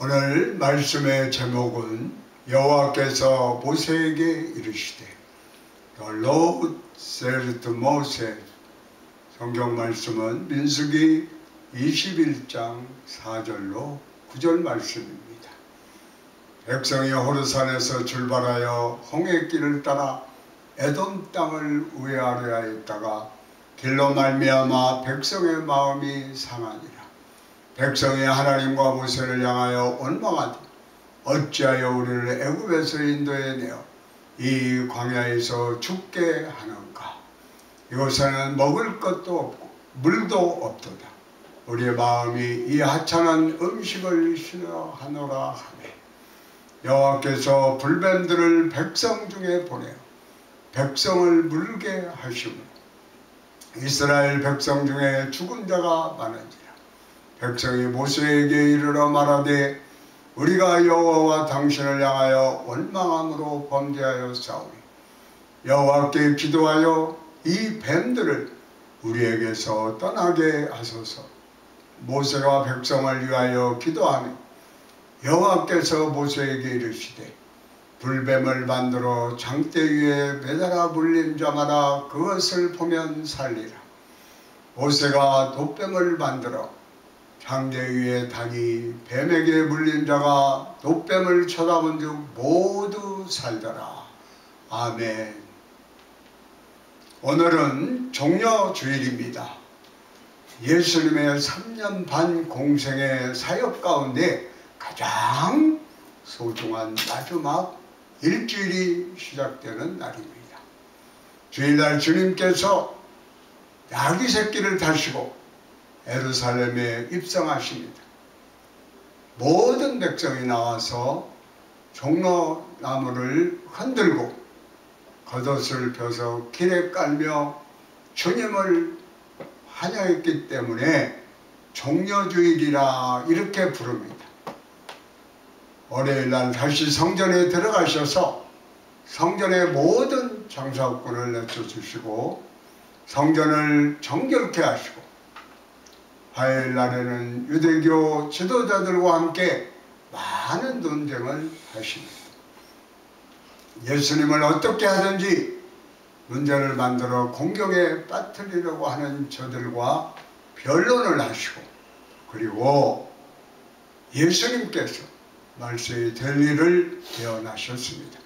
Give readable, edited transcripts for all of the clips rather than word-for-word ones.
오늘 말씀의 제목은 여호와께서 모세에게 이르시되 The Lord said to Moses. 성경 말씀은 민수기 21장 4절로 9절 말씀입니다. 백성이 호르산에서 출발하여 홍해길을 따라 에돔 땅을 우회하려 하였다가 길로 말미암아 백성의 마음이 상하니라. 백성이 하나님과 모세를 향하여 원망하되 어찌하여 우리를 애굽에서 인도해 내어 이 광야에서 죽게 하는가. 이곳에는 먹을 것도 없고 물도 없도다. 우리의 마음이 이 하찮은 음식을 싫어하노라 하매 여호와께서 불뱀들을 백성 중에 보내어 백성을 물게 하시므로 이스라엘 백성 중에 죽은 자가 많은지라. 백성이 모세에게 이르러 말하되 우리가 여호와와 당신을 향하여 원망함으로 범죄하여 싸우니 여호와께 기도하여 이 뱀들을 우리에게서 떠나게 하소서. 모세가 백성을 위하여 기도하며 여호와께서 모세에게 이르시되 불뱀을 만들어 장대 위에 매달아 물린 자마다 그것을 보면 살리라. 모세가 돛뱀을 만들어 장대 위에 다니 뱀에게 물린 자가 돛뱀을 쳐다본 즉 모두 살더라. 아멘. 오늘은 종려주일입니다. 예수님의 3년 반 공생의 사역 가운데 가장 소중한 마지막 일주일이 시작되는 날입니다. 주일날 주님께서 나귀 새끼를 타시고 예루살렘에 입성하십니다. 모든 백성이 나와서 종려나무를 흔들고 겉옷을 펴서 길에 깔며 주님을 환영했기 때문에 종려주일이라 이렇게 부릅니다. 월요일날 다시 성전에 들어가셔서 성전의 모든 장사꾼을 내쫓으시고 성전을 정결케 하시고 화요일 날에는 유대교 지도자들과 함께 많은 논쟁을 하십니다. 예수님을 어떻게 하든지 문제를 만들어 공경에 빠뜨리려고 하는 저들과 변론을 하시고 그리고 예수님께서 말씀이 될 일을 예언하셨습니다.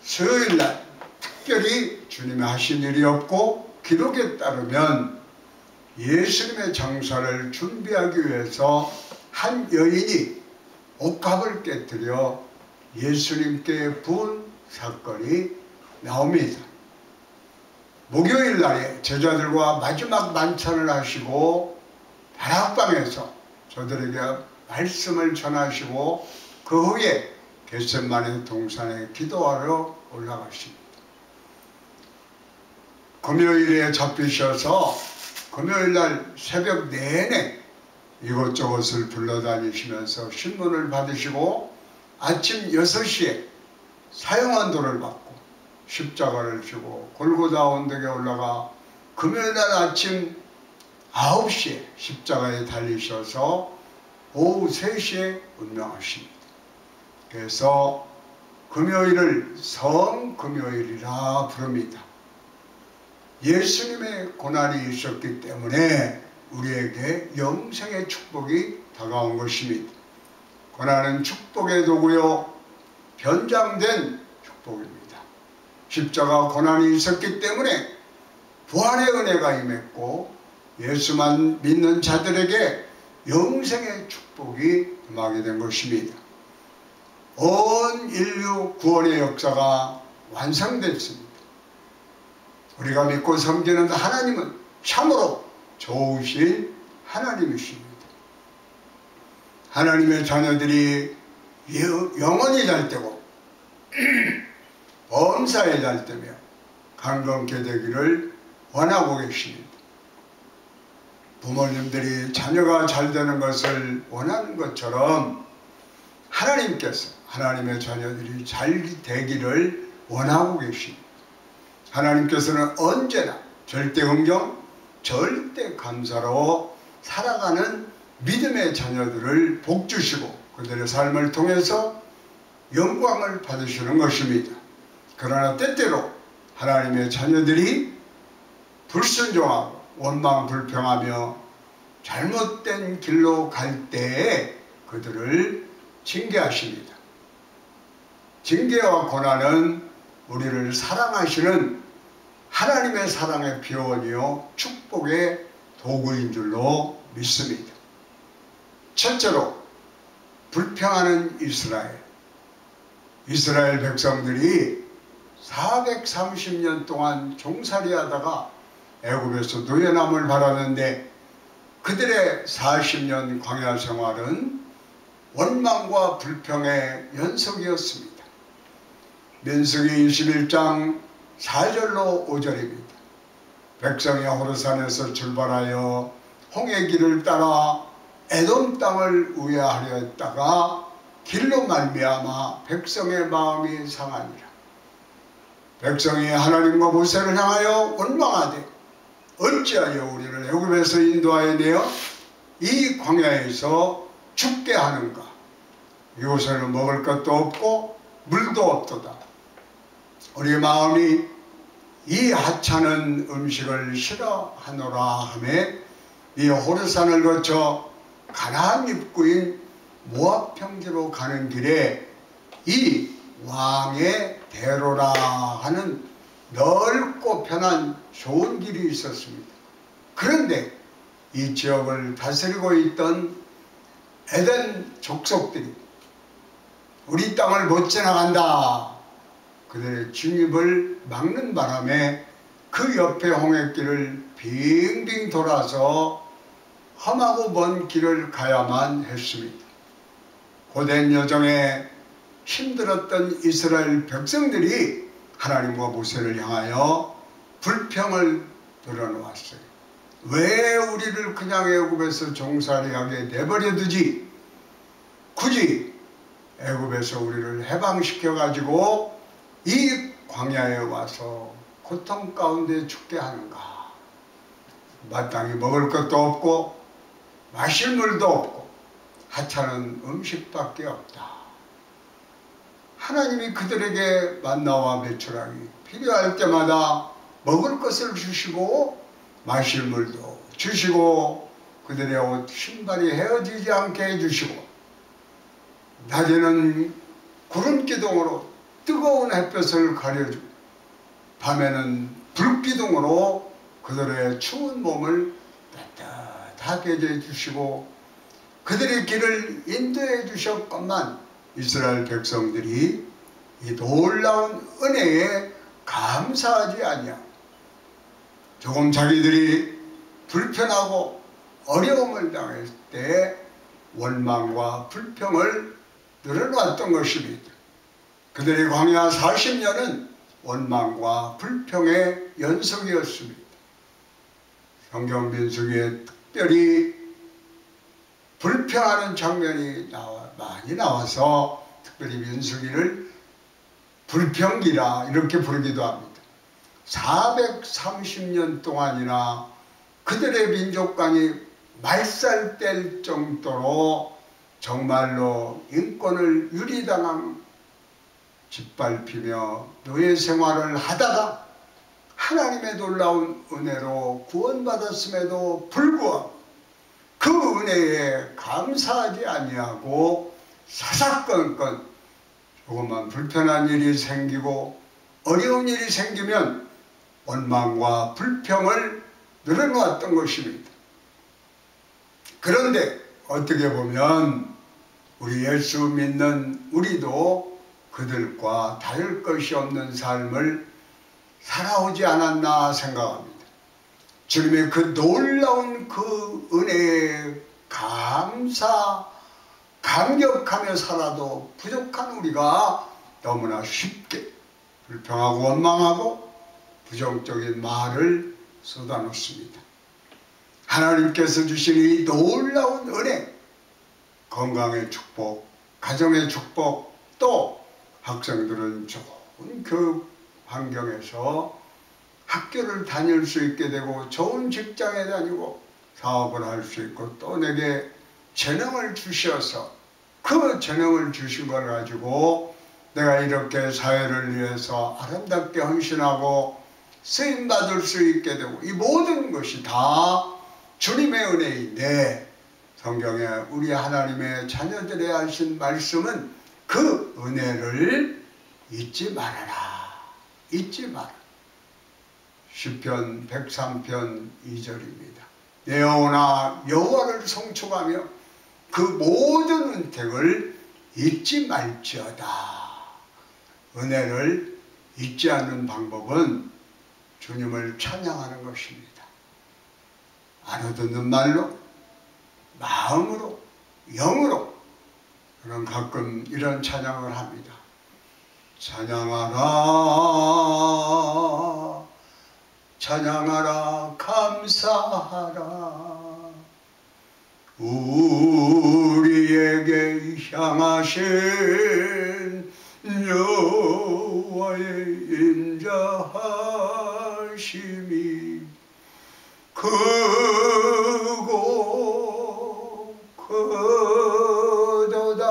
수요일날 특별히 주님이 하신 일이 없고 기록에 따르면 예수님의 장사를 준비하기 위해서 한 여인이 옥합을 깨뜨려 예수님께 부은 사건이 나옵니다. 목요일 날에 제자들과 마지막 만찬을 하시고 다락방에서 저들에게 말씀을 전하시고 그 후에 겟세마네 동산에 기도하러 올라가십니다. 금요일에 잡히셔서 금요일날 새벽 내내 이곳저곳을 둘러다니시면서 신문을 받으시고 아침 6시에 사형한도를 받고 십자가를 지고 골고다 언덕에 올라가 금요일날 아침 9시에 십자가에 달리셔서 오후 3시에 운명하십니다. 그래서 금요일을 성금요일이라 부릅니다. 예수님의 고난이 있었기 때문에 우리에게 영생의 축복이 다가온 것입니다. 고난은 축복의 도구요 변장된 축복입니다. 십자가 고난이 있었기 때문에 부활의 은혜가 임했고 예수만 믿는 자들에게 영생의 축복이 임하게 된 것입니다. 온 인류 구원의 역사가 완성됐습니다. 우리가 믿고 섬기는 하나님은 참으로 좋으신 하나님이십니다. 하나님의 자녀들이 영원히 잘 되고 범사에 잘 되며 강건케 되기를 원하고 계십니다. 부모님들이 자녀가 잘 되는 것을 원하는 것처럼 하나님께서 하나님의 자녀들이 잘 되기를 원하고 계십니다. 하나님께서는 언제나 절대 긍정, 절대 감사로 살아가는 믿음의 자녀들을 복주시고 그들의 삶을 통해서 영광을 받으시는 것입니다. 그러나 때때로 하나님의 자녀들이 불순종하고 원망불평하며 잘못된 길로 갈 때에 그들을 징계하십니다. 징계와 고난은 우리를 사랑하시는 하나님의 사랑의 표현이요 축복의 도구인 줄로 믿습니다. 첫째로 불평하는 이스라엘 백성들이 430년 동안 종살이하다가 애굽에서 노예남을 받았는데 그들의 40년 광야 생활은 원망과 불평의 연속이었습니다. 민수기 21장 4절로 5절입니다. 백성이 호르산에서 출발하여 홍해 길을 따라 에돔 땅을 우회하려 했다가 길로 말미암아 백성의 마음이 상하니라. 백성이 하나님과 모세를 향하여 원망하되 어찌하여 우리를 애굽에서 인도하여 내어 이 광야에서 죽게 하는가. 이곳에는 먹을 것도 없고 물도 없도다. 우리 마음이 이 하찮은 음식을 싫어하노라 하며 이 호르산을 거쳐 가나안 입구인 모압 평지로 가는 길에 이 왕의 대로라 하는 넓고 편한 좋은 길이 있었습니다. 그런데 이 지역을 다스리고 있던 에덴 족속들이 우리 땅을 못 지나간다. 그들의 진입을 막는 바람에 그 옆에 홍해길을 빙빙 돌아서 험하고 먼 길을 가야만 했습니다. 고된 여정에 힘들었던 이스라엘 백성들이 하나님과 모세를 향하여 불평을 드러놓았어요. 왜 우리를 그냥 애굽에서 종살이하게 내버려 두지? 굳이 애굽에서 우리를 해방시켜 가지고 이 광야에 와서 고통 가운데 죽게 하는가? 마땅히 먹을 것도 없고 마실 물도 없고 하찮은 음식밖에 없다. 하나님이 그들에게 만나와 메추라기 필요할 때마다 먹을 것을 주시고 마실 물도 주시고 그들의 옷 신발이 헤어지지 않게 해주시고 낮에는 구름기둥으로 뜨거운 햇볕을 가려주고 밤에는 불기둥으로 그들의 추운 몸을 따뜻하게 해주시고 그들의 길을 인도해 주셨건만 이스라엘 백성들이 이 놀라운 은혜에 감사하지 아니하고 조금 자기들이 불편하고 어려움을 당했을 때 원망과 불평을 늘어놨던 것입니다. 그들의 광야 40년은 원망과 불평의 연속이었습니다. 성경 민수기에 특별히 불평하는 장면이 많이 나와서 특별히 민수기를 불평기라 이렇게 부르기도 합니다. 430년 동안이나 그들의 민족간이 말살될 정도로 정말로 인권을 유리당한 짓밟히며 노예 생활을 하다가 하나님의 놀라운 은혜로 구원받았음에도 불구하고 그 은혜에 감사하지 아니하고 사사건건 조금만 불편한 일이 생기고 어려운 일이 생기면 원망과 불평을 늘어놓았던 것입니다. 그런데 어떻게 보면 우리 예수 믿는 우리도 그들과 다를 것이 없는 삶을 살아오지 않았나 생각합니다. 주님의 그 놀라운 그 은혜에 감격하며 살아도 부족한 우리가 너무나 쉽게 불평하고 원망하고 부정적인 말을 쏟아놓습니다. 하나님께서 주신 이 놀라운 은혜, 건강의 축복, 가정의 축복, 또 학생들은 좋은 교육 환경에서 학교를 다닐 수 있게 되고 좋은 직장에 다니고 사업을 할 수 있고 또 내게 재능을 주셔서 그 재능을 주신 걸 가지고 내가 이렇게 사회를 위해서 아름답게 헌신하고 쓰임받을 수 있게 되고, 이 모든 것이 다 주님의 은혜인데, 성경에 우리 하나님의 자녀들의 하신 말씀은 그 은혜를 잊지 말아라. 잊지 마라. 시편 103편 2절입니다. 내 영혼아 여호와를 송축하며 그 모든 은택을 잊지 말지어다. 은혜를 잊지 않는 방법은 주님을 찬양하는 것입니다. 알아듣는 말로, 마음으로, 영으로. 저는 가끔 이런 찬양을 합니다. 찬양하라, 찬양하라, 감사하라. 우리에게 향하신 여호와의 인자하심이 크고 크도다,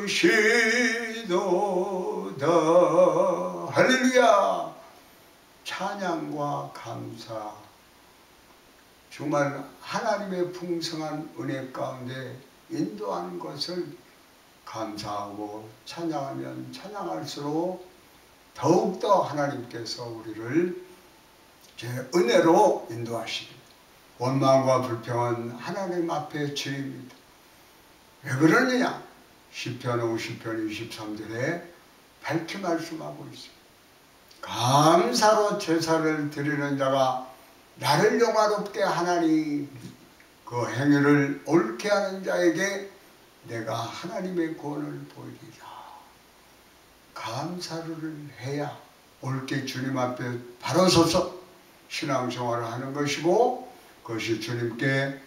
크시도다. 할렐루야. 찬양과 감사, 정말 하나님의 풍성한 은혜 가운데 인도하는 것을 감사하고 찬양하면 찬양할수록 더욱더 하나님께서 우리를 제 은혜로 인도하십니다. 원망과 불평은 하나님 앞에 죄입니다. 왜 그러느냐? 시편 50편 23절에 밝히 말씀하고 있습니다. 감사로 제사를 드리는 자가 나를 영화롭게 하나니 그 행위를 옳게 하는 자에게 내가 하나님의 구원을 보이리라. 감사를 해야 옳게 주님 앞에 바로 서서 신앙생활을 하는 것이고, 그것이 주님께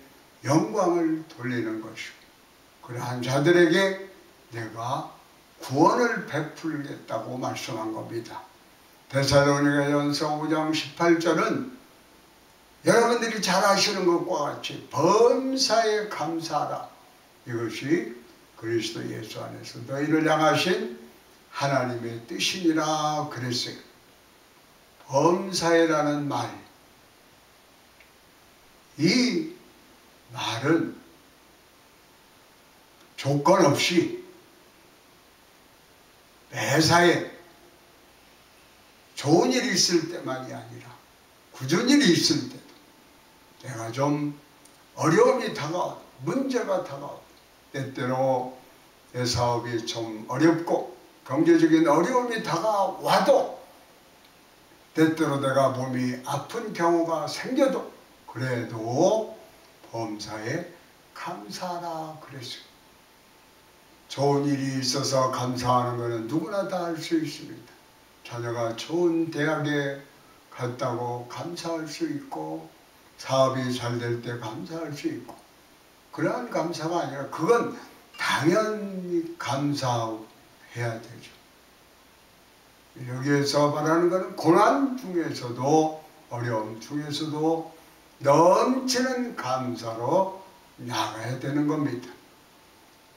영광을 돌리는 것이고, 그러한 자들에게 내가 구원을 베풀겠다고 말씀한 겁니다. 데살로니가전서 5장 18절은 여러분들이 잘 아시는 것과 같이 범사에 감사하라. 이것이 그리스도 예수 안에서 너희를 향하신 하나님의 뜻이니라 그랬어요. 범사에라는 말, 이 말은 조건 없이 매사에 좋은 일이 있을 때만이 아니라 굳은 일이 있을 때도, 내가 좀 어려움이 다가왔다, 문제가 다가왔다, 때때로 내 사업이 좀 어렵고 경제적인 어려움이 다가와도, 때때로 내가 몸이 아픈 경우가 생겨도, 그래도 범사에 감사하라 그랬어요. 좋은 일이 있어서 감사하는 것은 누구나 다 할 수 있습니다. 자녀가 좋은 대학에 갔다고 감사할 수 있고, 사업이 잘 될 때 감사할 수 있고, 그러한 감사가 아니라 그건 당연히 감사해야 되죠. 여기에서 말하는 것은 고난 중에서도, 어려움 중에서도 넘치는 감사로 나가야 되는 겁니다.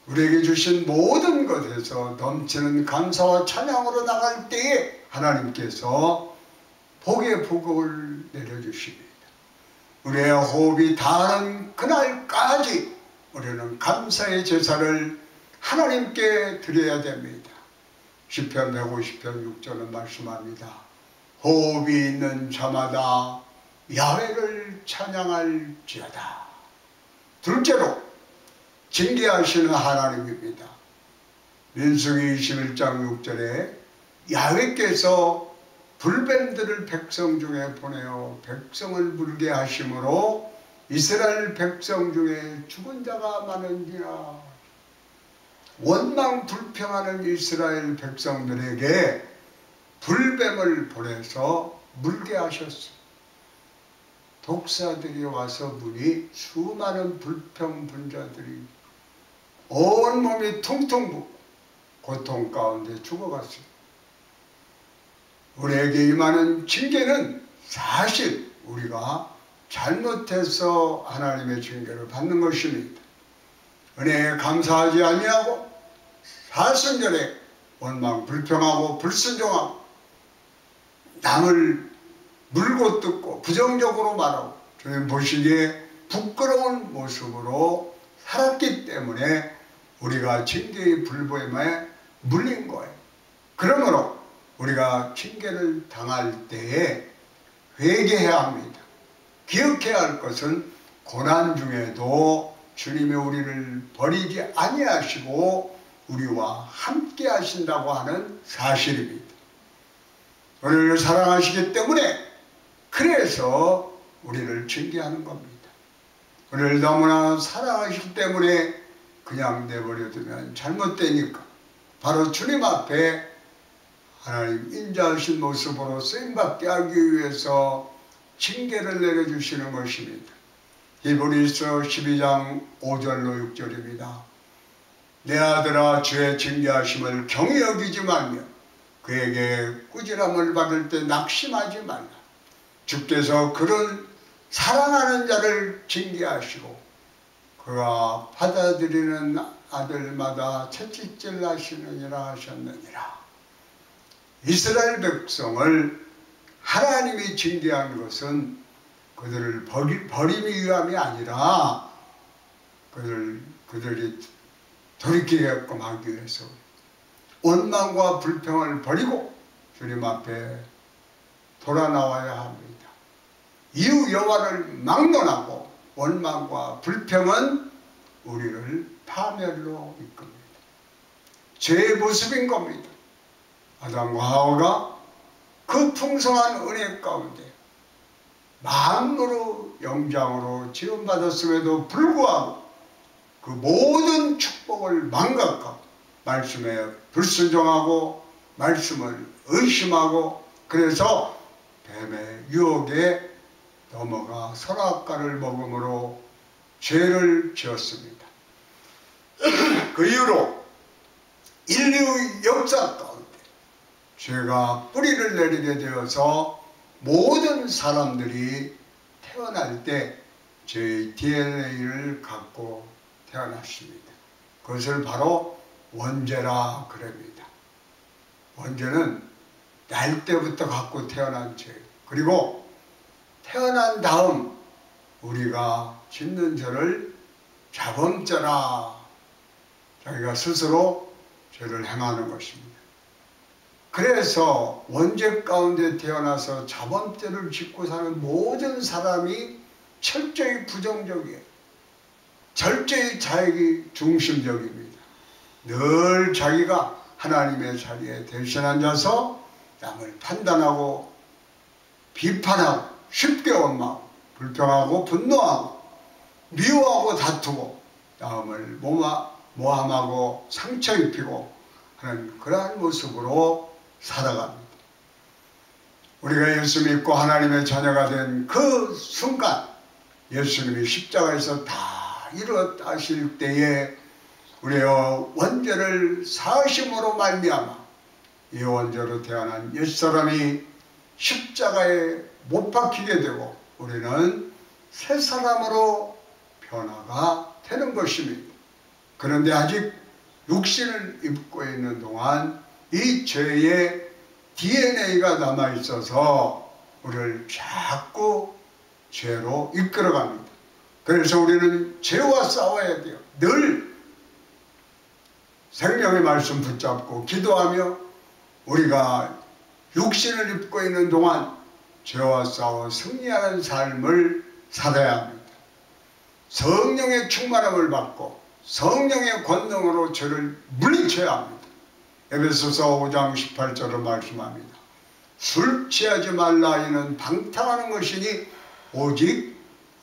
우리에게 주신 모든 것에서 넘치는 감사와 찬양으로 나갈 때에 하나님께서 복의 복을 내려주십니다. 우리의 호흡이 닿는 그날까지 우리는 감사의 제사를 하나님께 드려야 됩니다. 시편 150편 6절은 말씀합니다. 호흡이 있는 자마다 야훼를 찬양할지어다. 둘째로 징계하시는 하나님입니다. 민수기 21장 6절에 야훼께서 불뱀들을 백성 중에 보내어 백성을 물게 하심으로 이스라엘 백성 중에 죽은 자가 많은지라. 원망 불평하는 이스라엘 백성들에게 불뱀을 보내서 물게 하셨습니다. 독사들이 와서 무니 수많은 불평 분자들이 온몸이 퉁퉁 붓고 고통 가운데 죽어갔습니다. 우리에게 임하는 징계는 사실 우리가 잘못해서 하나님의 징계를 받는 것입니다. 은혜에 감사하지 아니하고 사순절에 원망 불평하고 불순종하고 남을 물고 뜯고 부정적으로 말하고 주님 보시기에 부끄러운 모습으로 살았기 때문에 우리가 징계의 불보임에 물린 거예요. 그러므로 우리가 징계를 당할 때에 회개해야 합니다. 기억해야 할 것은 고난 중에도 주님이 우리를 버리지 아니하시고 우리와 함께 하신다고 하는 사실입니다. 우리를 사랑하시기 때문에 그래서 우리를 징계하는 겁니다. 우리를 너무나 사랑하시기 때문에 그냥 내버려두면 잘못되니까 바로 주님 앞에 하나님 인자하신 모습으로 쓰임받게 하기 위해서 징계를 내려주시는 것입니다. 히브리서 12장 5절로 6절입니다. 내 아들아 주의 징계하심을 경히 여기지 말며 그에게 꾸지람을 받을 때 낙심하지 말라. 주께서 그를 사랑하는 자를 징계하시고 그가 받아들이는 아들마다 채찍질 하시느니라 하셨느니라. 이스라엘 백성을 하나님이 징계한 것은 그들을 버림이 위함이 아니라 그들이 돌이키게끔 하기 위해서 원망과 불평을 버리고 주님 앞에 돌아 나와야 합니다. 이후 여호와를 막론하고 원망과 불평은 우리를 파멸로 이끕니다. 죄의 모습인 겁니다. 아담과 하와가 그 풍성한 은혜 가운데 마음으로 영장으로 지원받았음에도 불구하고 그 모든 축복을 망각하고 말씀에 불순종하고 말씀을 의심하고 그래서 뱀의 유혹에 넘어가 선악과를 먹음으로 죄를 지었습니다. 그 이후로 인류의 역사 가운데 죄가 뿌리를 내리게 되어서 모든 사람들이 태어날 때 죄의 DNA를 갖고 태어났습니다. 그것을 바로 원죄라 그럽니다. 원죄는 날 때부터 갖고 태어난 죄. 그리고 태어난 다음 우리가 짓는 죄를 자범죄라 자기가 스스로 죄를 행하는 것입니다. 그래서 원죄 가운데 태어나서 자범죄를 짓고 사는 모든 사람이 철저히 부정적이에요. 철저히 자기 중심적입니다. 늘 자기가 하나님의 자리에 대신 앉아서 남을 판단하고 비판하고 쉽게 원망하고 불평하고 분노하고 미워하고 다투고 남을 모함하고 상처 입히고 하는 그러한 모습으로 살아갑니다. 우리가 예수 믿고 하나님의 자녀가 된 그 순간 예수님이 십자가에서 다 이루었다 하실 때에 우리의 원죄를 사하심으로 말미암아 이 원죄로 태어난 옛사람이 십자가에 못 박히게 되고 우리는 새 사람으로 변화가 되는 것입니다. 그런데 아직 육신을 입고 있는 동안 이 죄의 DNA가 남아있어서 우리를 자꾸 죄로 이끌어갑니다. 그래서 우리는 죄와 싸워야 돼요. 늘 생명의 말씀 붙잡고 기도하며 우리가 육신을 입고 있는 동안 죄와 싸워 승리하는 삶을 살아야 합니다. 성령의 충만함을 받고 성령의 권능으로 죄를 물리쳐야 합니다. 에베소서 5장 18절을 말씀합니다. 술 취하지 말라 이는 방탕하는 것이니 오직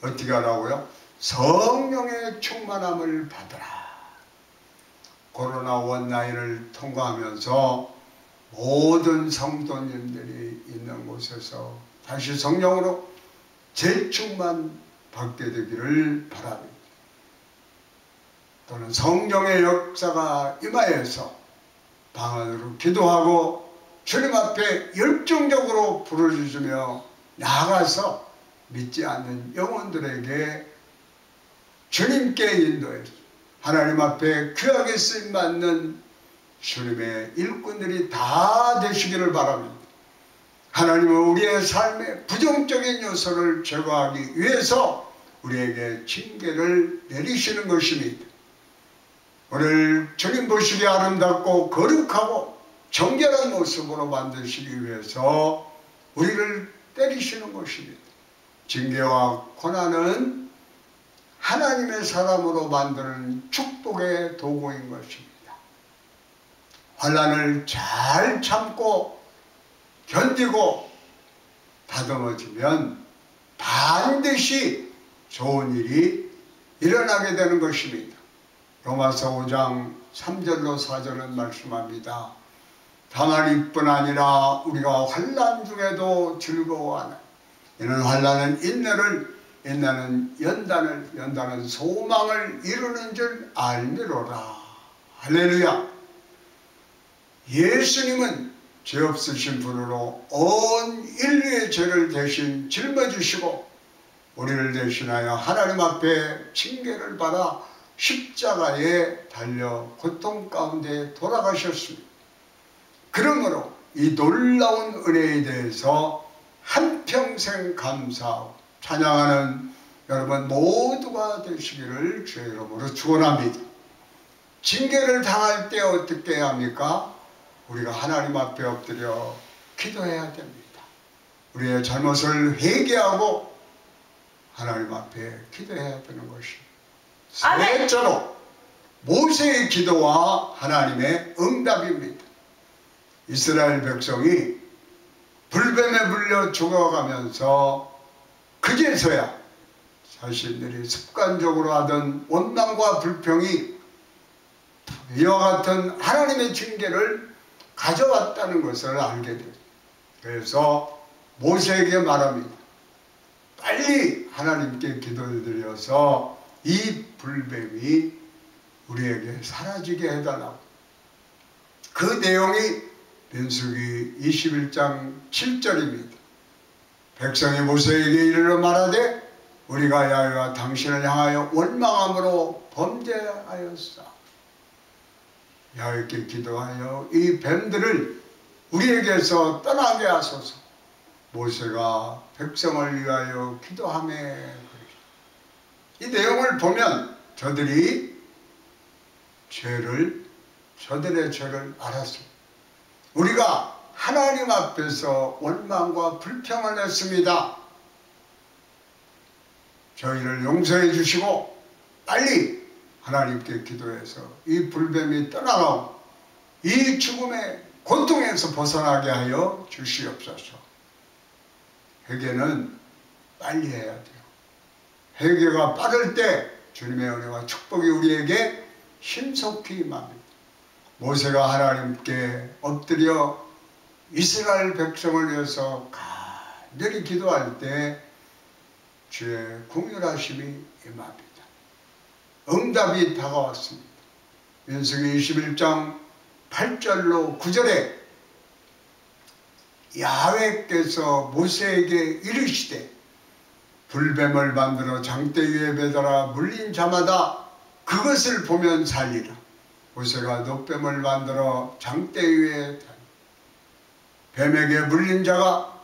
어떻게 하라고요? 성령의 충만함을 받으라. 코로나 원라인을 통과하면서 모든 성도님들이 있는 곳에서 다시 성령으로 재충만 받게 되기를 바랍니다. 또는 성령의 역사가 임하여서 방 안으로 기도하고 주님 앞에 열정적으로 부르짖으며 나아가서 믿지 않는 영혼들에게 주님께 인도해서 하나님 앞에 귀하게 쓰임받는 주님의 일꾼들이 다 되시기를 바랍니다. 하나님은 우리의 삶의 부정적인 요소를 제거하기 위해서 우리에게 징계를 내리시는 것입니다. 오늘 주님 보시기에 아름답고 거룩하고 정결한 모습으로 만드시기 위해서 우리를 때리시는 것입니다. 징계와 고난은 하나님의 사람으로 만드는 축복의 도구인 것입니다. 환난을 잘 참고 견디고 다듬어지면 반드시 좋은 일이 일어나게 되는 것입니다. 로마서 5장 3절로 4절은 말씀합니다. 다만 이뿐 아니라 우리가 환난 중에도 즐거워하는 이는 환난은 인내를, 인내는 연단을, 연단은 소망을 이루는 줄 알미로라. 할렐루야. 예수님은 죄 없으신 분으로 온 인류의 죄를 대신 짊어지시고 우리를 대신하여 하나님 앞에 징계를 받아 십자가에 달려 고통 가운데 돌아가셨습니다. 그러므로 이 놀라운 은혜에 대해서 한평생 감사하고 찬양하는 여러분 모두가 되시기를 주의 이름으로 축원합니다. 징계를 당할 때 어떻게 해야 합니까? 우리가 하나님 앞에 엎드려 기도해야 됩니다. 우리의 잘못을 회개하고 하나님 앞에 기도해야 되는 것입니다. 셋째로 모세의 기도와 하나님의 응답입니다. 이스라엘 백성이 불뱀에 물려 죽어가면서 그제서야 자신들이 습관적으로 하던 원망과 불평이 이와 같은 하나님의 징계를 가져왔다는 것을 알게 됩니다. 그래서 모세에게 말합니다. 빨리 하나님께 기도드려서 이 불뱀이 우리에게 사라지게 해달라고. 그 내용이 민수기 21장 7절입니다. 백성이 모세에게 이르러 말하되 우리가 야훼와 당신을 향하여 원망함으로 범죄하였사. 야훼께 기도하여 이 뱀들을 우리에게서 떠나게 하소서. 모세가 백성을 위하여 기도하며 이 내용을 보면 저들의 죄를 알았습니다. 우리가 하나님 앞에서 원망과 불평을 했습니다. 저희를 용서해 주시고 빨리 하나님께 기도해서 이 불뱀이 떠나가고 이 죽음의 고통에서 벗어나게 하여 주시옵소서. 회개는 빨리 해야 돼요. 회개가 빠를 때 주님의 은혜와 축복이 우리에게 신속히 임합니다. 모세가 하나님께 엎드려 이스라엘 백성을 위해서 간절히 기도할 때 주의 긍휼하심이 임합니다. 응답이 다가왔습니다. 민수기 21장 8절로 9절에 야훼께서 모세에게 이르시되 불뱀을 만들어 장대 위에 매달아 물린 자마다 그것을 보면 살리라. 모세가 놋뱀을 만들어 장대 위에 뱀에게 물린 자가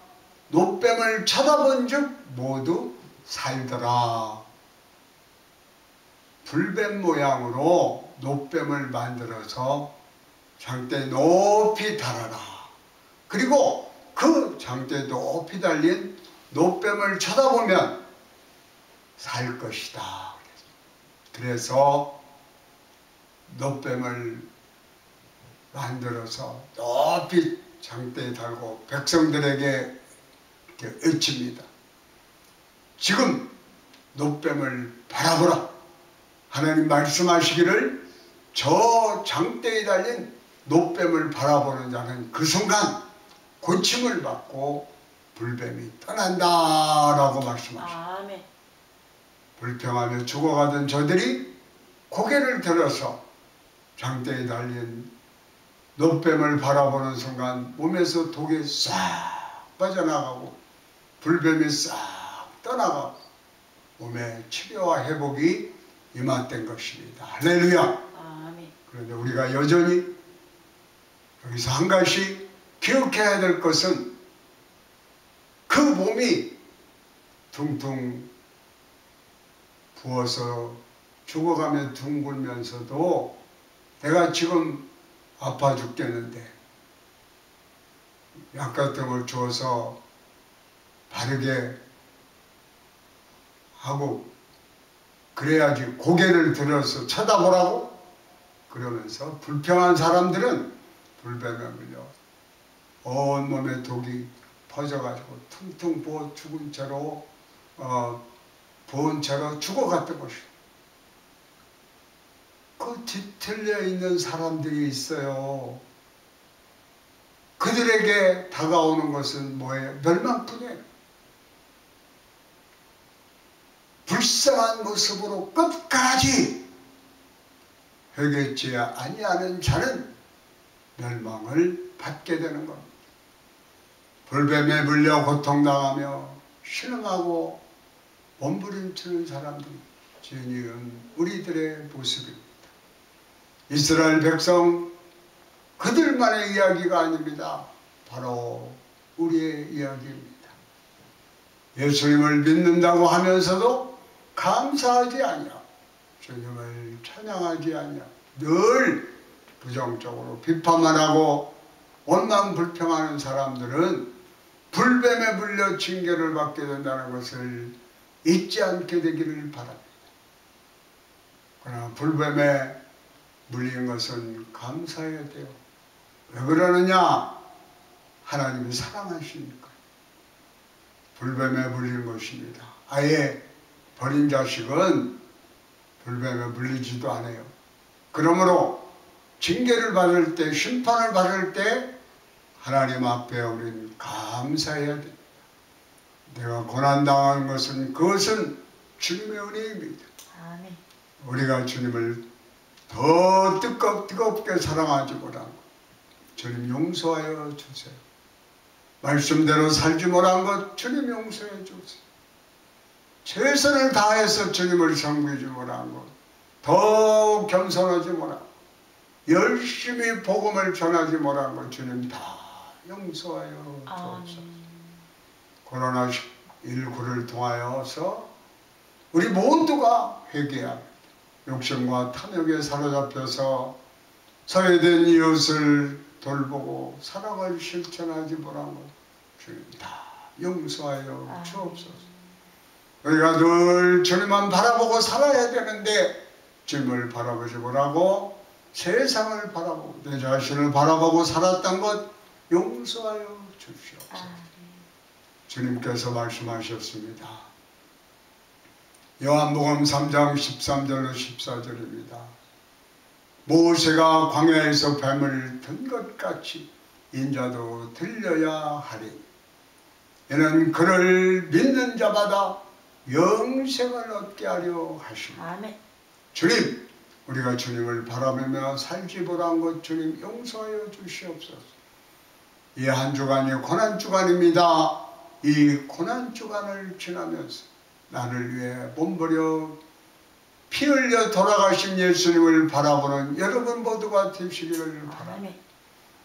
놋뱀을 쳐다본 즉 모두 살더라. 불뱀 모양으로 놋뱀을 만들어서 장대 높이 달아라. 그리고 그 장대 높이 달린 놋뱀을 쳐다보면 살 것이다. 그래서 놋뱀을 만들어서 높이 장대에 달고 백성들에게 이렇게 외칩니다. 지금 놋뱀을 바라보라. 하나님 말씀하시기를 저 장대에 달린 놋뱀을 바라보는 자는 그 순간 고침을 받고 불뱀이 떠난다라고 말씀하십니다. 아멘. 불평하며 죽어가던 저들이 고개를 들어서 장대에 달린 놋뱀을 바라보는 순간 몸에서 독이 싹 빠져나가고 불뱀이 싹 떠나가 몸의 치료와 회복이 임했던 것입니다. 할렐루야. 아멘. 그런데 우리가 여전히 여기서 한 가지 기억해야 될 것은 그 몸이 퉁퉁 부어서 죽어가며 둥글면서도 내가 지금 아파 죽겠는데 약 같은 걸 줘서 바르게 하고 그래야지 고개를 들어서 쳐다보라고 그러면서 불평한 사람들은 불뱀에 물려 온몸에 독이 퍼져가지고 퉁퉁 부어 죽은 채로 부은 채로 죽어갔던 것이에요. 그 뒤틀려 있는 사람들이 있어요. 그들에게 다가오는 것은 뭐예요? 멸망뿐이에요. 불쌍한 모습으로 끝까지 회개치 아니하는 자는 멸망을 받게 되는 겁니다. 불뱀에 물려 고통당하며 신음하고 몸부림치는 사람들이 지은 우리들의 모습입니다. 이스라엘 백성 그들만의 이야기가 아닙니다. 바로 우리의 이야기입니다. 예수님을 믿는다고 하면서도 감사하지 아니하고 주님을 찬양하지 아니하고 늘 부정적으로 비판만 하고 원망불평하는 사람들은 불뱀에 물려 징계를 받게 된다는 것을 잊지 않게 되기를 바랍니다. 그러나 불뱀에 물린 것은 감사해야 돼요. 왜 그러느냐? 하나님이 사랑하시니까. 불뱀에 물린 것입니다. 아예 버린 자식은 불뱀에 물리지도 않아요. 그러므로 징계를 받을 때, 심판을 받을 때 하나님 앞에 우리는 감사해야 됩니다. 내가 고난당한 것은 그것은 주님의 은혜입니다. 아멘. 우리가 주님을 더 뜨겁게 사랑하지 못한 것 주님 용서하여 주세요. 말씀대로 살지 못한 것 주님 용서해 주세요. 최선을 다해서 주님을 섬기지 못한 것 더욱 겸손하지 못한 것 열심히 복음을 전하지 못한 것 주님 다 용서하여 주옵소서. 코로나19를 통하여서 우리 모두가 회개합니다. 욕심과 탐욕에 사로잡혀서 소외된 이웃을 돌보고 사랑을 실천하지 못한 것 주님 다 용서하여 주옵소서. 우리가 늘 주님만 바라보고 살아야 되는데 주님을 바라보지 못하고 세상을 바라보고 내 자신을 바라보고 살았던 것 용서하여 주시옵소서. 주님께서 말씀하셨습니다. 요한복음 3장 13절로 14절입니다. 모세가 광야에서 뱀을 든 것 같이 인자도 들려야 하리. 이는 그를 믿는 자마다 영생을 얻게 하려 하시니. 아멘. 주님, 우리가 주님을 바라보며 살지 못한 것 주님 용서하여 주시옵소서. 이 한 주간이 고난주간입니다. 이 고난주간을 지나면서 나를 위해 몸버려 피 흘려 돌아가신 예수님을 바라보는 여러분 모두가 되시기를 바랍니다.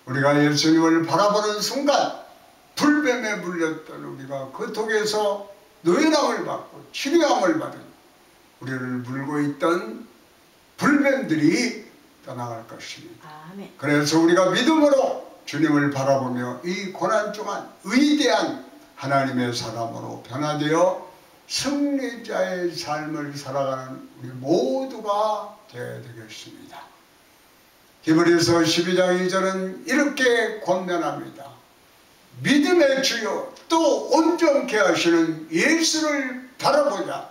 우리가 예수님을 바라보는 순간 불뱀에 물렸던 우리가 그 독에서 노예함을 받고 치료함을 받은 우리를 물고 있던 불뱀들이 떠나갈 것입니다. 그래서 우리가 믿음으로 주님을 바라보며 이 고난중한 위대한 하나님의 사람으로 변화되어 승리자의 삶을 살아가는 우리 모두가 되어야 되겠습니다. 히브리서 12장 2절은 이렇게 권면합니다. 믿음의 주요 또 온전케 하시는 예수를 바라보자.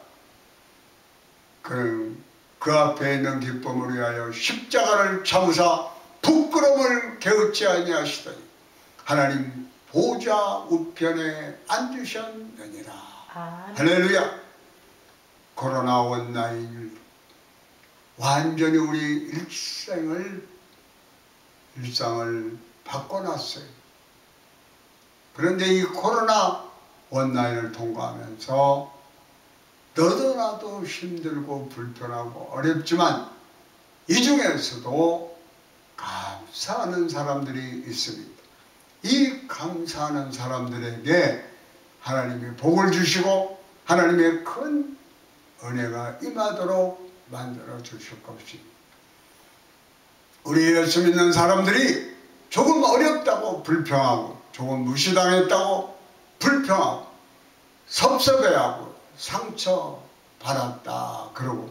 그는 그 앞에 있는 기쁨을 위하여 십자가를 참으사 부끄러움을 게으치 아니하시더니 하나님 보좌 우편에 앉으셨느니라. 할렐루야. 코로나 원나잇 완전히 우리 일상을 바꿔놨어요. 그런데 이 코로나 온라인을 통과하면서 너도 나도 힘들고 불편하고 어렵지만 이 중에서도 감사하는 사람들이 있습니다. 이 감사하는 사람들에게 하나님이 복을 주시고 하나님의 큰 은혜가 임하도록 만들어 주실 것입니다. 우리 예수 믿는 사람들이 조금 어렵다고 불평하고 조금 무시당했다고 불평하고 섭섭해하고 상처받았다 그러고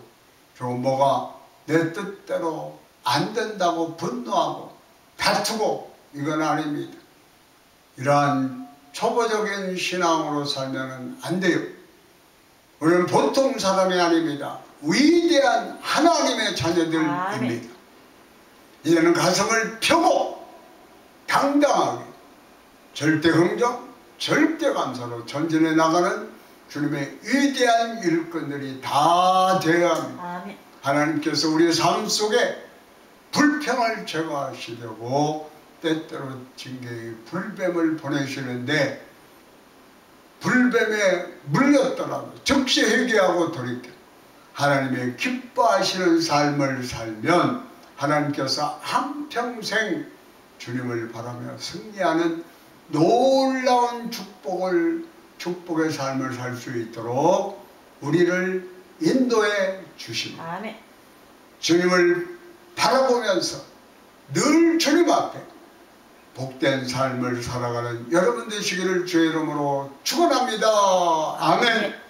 조금 뭐가 내 뜻대로 안 된다고 분노하고 다투고 이건 아닙니다. 이러한 초보적인 신앙으로 살면 안 돼요. 우리는 보통 사람이 아닙니다. 위대한 하나님의 자녀들입니다. 이제는 가슴을 펴고 당당하게 절대 긍정, 절대 감사로 전진해 나가는 주님의 위대한 일꾼들이 다 되어야 합니다. 하나님께서 우리의 삶 속에 불평을 제거하시려고 때때로 징계의 불뱀을 보내시는데 불뱀에 물렸더라도 즉시 회개하고 돌이켜 하나님의 기뻐하시는 삶을 살면 하나님께서 한평생 주님을 바라며 승리하는 놀라운 축복의 삶을 살 수 있도록 우리를 인도해 주십니다. 아멘. 주님을 바라보면서 늘 주님 앞에 복된 삶을 살아가는 여러분 되시기를 주의 이름으로 축원합니다. 아멘.